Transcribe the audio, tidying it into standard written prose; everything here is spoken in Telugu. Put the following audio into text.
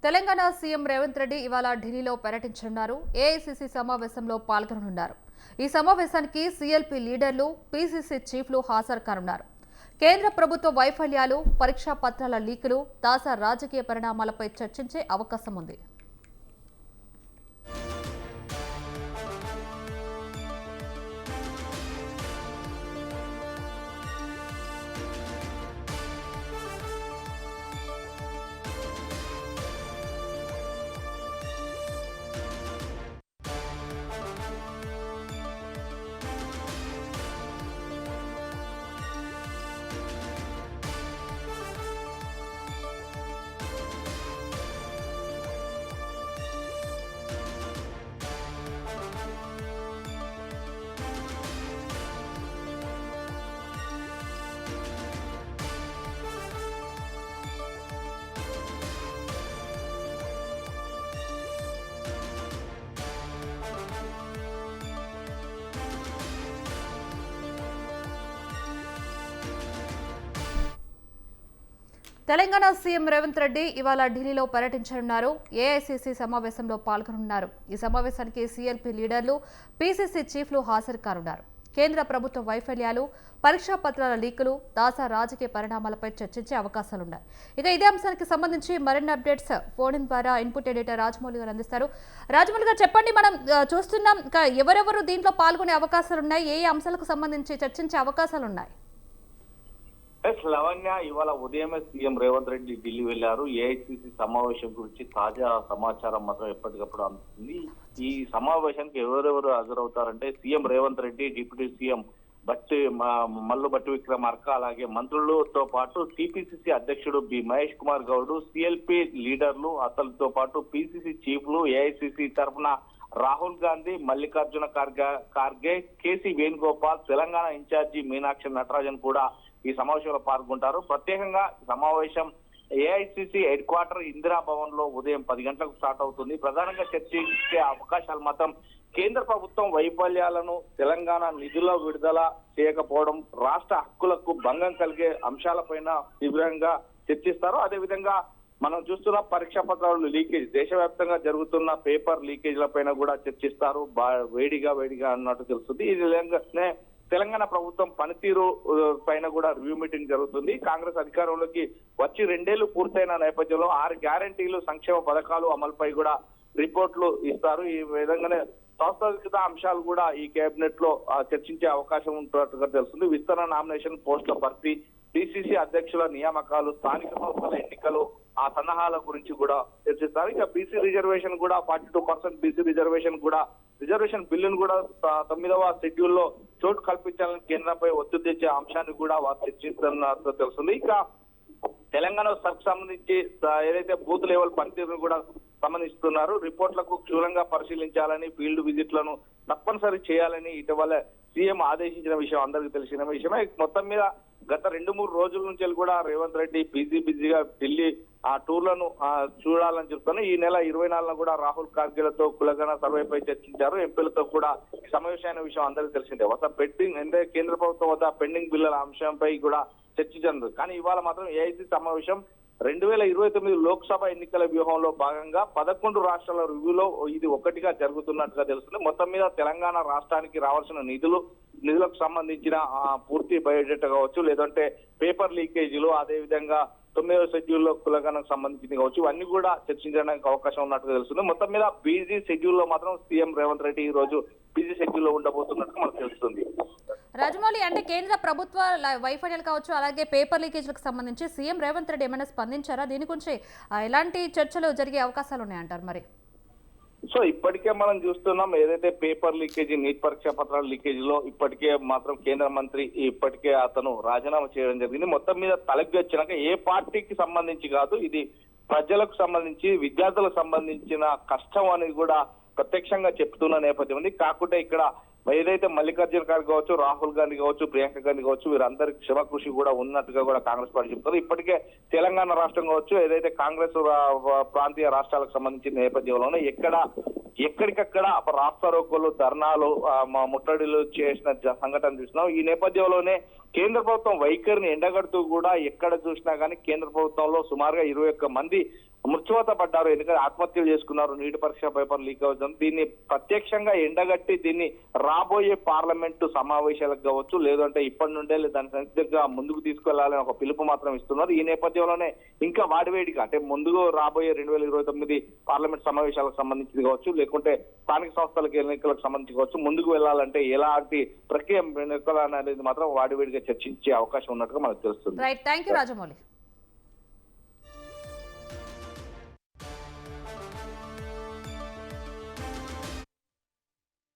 తెలంగాణ సీఎం రేవంత్ రెడ్డి ఇవాళ ఢిల్లీలో పర్యటించనున్నారు. ఏఐసీసీ సమావేశంలో పాల్గొననున్నారు. ఈ సమావేశానికి సీఎల్పీ లీడర్లు, పీసీసీ చీఫ్లు హాజరు కానున్నారు. కేంద్ర ప్రభుత్వ వైఫల్యాలు, పరీక్షా పత్రాల లీకులు, తాజా రాజకీయ పరిణామాలపై చర్చించే అవకాశం ఉంది. తెలంగాణ సీఎం రేవంత్ రెడ్డి ఇవాళ ఢిల్లీలో పర్యటించనున్నారు. ఏఐసీసీ సమావేశంలో పాల్గొనున్నారు. ఈ సమావేశానికి సీఎల్పీ లీడర్లు, పీసీసీ చీఫ్లు హాజరు కానున్నారు. కేంద్ర ప్రభుత్వ వైఫల్యాలు, పరీక్షా పత్రాల లీకులు, తాజా రాజకీయ పరిణామాలపై చర్చించే అవకాశాలున్నాయి. ఇక ఇదే అంశానికి సంబంధించి మరిన్ని అప్డేట్స్ ఫోన్ ద్వారా ఇన్పుట్ ఎడిటర్ రాజమౌళి గారు అందిస్తారు. రాజమౌళి గారు చెప్పండి, మనం చూస్తున్నాం ఎవరెవరు దీంట్లో పాల్గొనే అవకాశాలున్నాయి, ఏ అంశాలకు సంబంధించి చర్చించే అవకాశాలున్నాయి? లవణ్య, ఇవాళ ఉదయమే సీఎం రేవంత్ రెడ్డి ఢిల్లీ వెళ్లారు. ఏఐసీసీ సమావేశం గురించి తాజా సమాచారం మాత్రం ఎప్పటికప్పుడు అందుతుంది. ఈ సమావేశానికి ఎవరెవరు హాజరవుతారంటే CM Revanth Reddy, deputy CM Mallu Bhatti Vikramarka, అలాగే మంత్రులతో పాటు టీపీసీసీ అధ్యక్షుడు బి మహేష్ కుమార్ గౌడ్, సిఎల్పీ లీడర్లు, అతనితో పాటు పీసీసీ చీఫ్లు, ఏఐసీసీ తరఫున రాహుల్ గాంధీ, మల్లికార్జున ఖార్గే, కేసీ వేణుగోపాల్, తెలంగాణ ఇన్ఛార్జి మీనాక్షి నటరాజన్ కూడా ఈ సమావేశంలో పాల్గొంటారు. ప్రత్యేకంగా సమావేశం AICC head quarter Indira Bhavan లో ఉదయం 10 గంటలకు స్టార్ట్ అవుతుంది. ప్రధానంగా చర్చించే అవకాశాలు మాత్రం కేంద్ర ప్రభుత్వం వైఫల్యాలను, తెలంగాణ నిధుల విడుదల చేయకపోవడం, రాష్ట్ర హక్కులకు భంగం కలిగే అంశాలపైన తీవ్రంగా చర్చిస్తారు. అదేవిధంగా మనం చూస్తున్న పరీక్షా పత్రాలు లీకేజ్, దేశవ్యాప్తంగా జరుగుతున్న పేపర్ లీకేజ్ల పైన కూడా చర్చిస్తారు. వేడిగా అన్నట్టు తెలుస్తుంది. ఇది తెలంగాణ ప్రభుత్వం పనితీరు పైన కూడా రివ్యూ మీటింగ్ జరుగుతుంది. కాంగ్రెస్ అధికారంలోకి వచ్చి 2 ఏళ్లు పూర్తయిన నేపథ్యంలో 6 గ్యారంటీలు, సంక్షేమ పథకాలు అమలుపై కూడా రిపోర్ట్లు ఇస్తారు. ఈ విధంగానే సంస్థాగత అంశాలు కూడా ఈ కేబినెట్ లో చర్చించే అవకాశం ఉంటున్నట్టుగా తెలుస్తుంది. విస్తరణ, నామినేషన్ పోస్టుల భర్తీ, డిసిసి అధ్యక్షుల నియామకాలు, స్థానిక సంస్థల ఎన్నికలు, ఆ సన్నాహాల గురించి కూడా చర్చిస్తారు. ఇక బీసీ రిజర్వేషన్ కూడా 42% బీసీ రిజర్వేషన్ బిల్లును కూడా 9వ షెడ్యూల్లో చోటు కల్పించాలని కేంద్రంపై ఒత్తిడి తెచ్చే అంశాన్ని కూడా వారు చర్చిస్తున్నట్టు తెలుస్తుంది. ఇక తెలంగాణ సర్క్ సంబంధించి ఏదైతే బూత్ లెవెల్ పనితీరును కూడా సంబంధిస్తున్నారు, రిపోర్ట్లకు క్షుణ్ణంగా పరిశీలించాలని, ఫీల్డ్ విజిట్లను తప్పనిసరి చేయాలని ఇటీవల సీఎం ఆదేశించిన విషయం అందరికీ తెలిసిన విషయమే. మొత్తం మీద గత 2-3 రోజుల నుంచి కూడా రేవంత్ రెడ్డి బిజీగా ఢిల్లీ ఆ టూర్లను చూడాలని చెప్తాను. ఈ నెల 24న కూడా రాహుల్ ఖార్గేలతో కులగణ సర్వేపై చర్చించారు. ఎంపీలతో కూడా సమావేశమైన విషయం అందరికీ తెలిసిందే. కేంద్ర ప్రభుత్వం వద్ద పెండింగ్ బిల్లుల అంశంపై కూడా చర్చించారు. కానీ ఇవాళ మాత్రం ఏఐసీ సమావేశం 2029 లోక్సభ ఎన్నికల వ్యూహంలో భాగంగా 11 రాష్ట్రాల రివ్యూలో ఇది ఒకటిగా జరుగుతున్నట్టుగా తెలుస్తుంది. మొత్తం మీద తెలంగాణ రాష్ట్రానికి రావాల్సిన నిధులకు సంబంధించిన పూర్తి బయోడేటా కావచ్చు, లేదంటే పేపర్ లీకేజీలు, అదేవిధంగా 9వ షెడ్యూల్లో కులగణకు సంబంధించింది కావచ్చు, ఇవన్నీ కూడా చర్చించడానికి అవకాశం ఉన్నట్టుగా తెలుస్తుంది. మొత్తం మీద బిజీ షెడ్యూల్లో మాత్రం సీఎం రేవంత్ రెడ్డి ఈ రోజు బిజీ షెడ్యూల్లో ఉండబోతున్నట్టుగా మనకు తెలుస్తుంది. రాజమౌళి, అంటే కేంద్ర ప్రభుత్వ వైఫల్యాలు కావచ్చు, అలాగే పేపర్ లీకేజ్లకు సంబంధించి సీఎం రేవంత్ రెడ్డి ఏమైనా స్పందించారా? దీని గురించి ఎలాంటి చర్చలు జరిగే అవకాశాలు ఉన్నాయంటారు మరి? సో ఇప్పటికే మనం చూస్తున్నాం, ఏదైతే పేపర్ లీకేజీ, నీట్ పరీక్షా పత్రాల లీకేజీలో ఇప్పటికే మాత్రం కేంద్ర మంత్రి అతను రాజీనామా చేయడం జరిగింది. మొత్తం మీద తలకి వచ్చినాక ఏ పార్టీకి సంబంధించి కాదు, ఇది ప్రజలకు సంబంధించి, విద్యార్థులకు సంబంధించిన కష్టం అనేది కూడా ప్రత్యక్షంగా చెప్తున్న నేపథ్యం ఉంది. కాకుంటే ఇక్కడ ఏదైతే మల్లికార్జున ఖార్గే కావచ్చు, రాహుల్ గాంధీ కావచ్చు, ప్రియాంక గాంధీ కావచ్చు, వీరందరి క్షమకృషి కూడా ఉన్నట్టుగా కూడా కాంగ్రెస్ పార్టీ చెప్తారు. ఇప్పటికే తెలంగాణ రాష్ట్రం కావచ్చు, ఏదైతే కాంగ్రెస్ ప్రాంతీయ రాష్ట్రాలకు సంబంధించిన నేపథ్యంలోనే ఎక్కడ ఎక్కడికక్కడ రాస్తారోకోలు ధర్నాలు ముట్టడిలు చేసిన సంఘటన చూసినాం. ఈ నేపథ్యంలోనే కేంద్ర ప్రభుత్వం వైఖరిని ఎండగడుతూ కూడా ఎక్కడ చూసినా కానీ కేంద్ర ప్రభుత్వంలో సుమారుగా 21 మంది మృత్యువాత పడ్డారు. ఎందుకంటే ఆత్మహత్యలు చేసుకున్నారు. నీటి పరీక్ష పేపర్ లీక్ అవుతుంది. దీన్ని ప్రత్యక్షంగా ఎండగట్టి దీన్ని రాబోయే పార్లమెంటు సమావేశాలకు కావచ్చు, లేదంటే ఇప్పటి నుండే దాని సంసిద్ధంగా ముందుకు తీసుకెళ్లాలని ఒక పిలుపు మాత్రం ఇస్తున్నారు. ఈ నేపథ్యంలోనే ఇంకా వాడివేడిగా అంటే ముందుగా రాబోయే 2029 పార్లమెంట్ సమావేశాలకు సంబంధించి కావచ్చు, లేకుంటే స్థానిక సంస్థలకు ఎన్నికలకు సంబంధించి కావచ్చు, ముందుకు వెళ్లాలంటే ఎలాంటి ప్రక్రియ అనేది మాత్రం వాడివేడిగా చర్చించే అవకాశం ఉన్నట్టుగా మనకు తెలుస్తుంది. Right, thank you Rajamouli.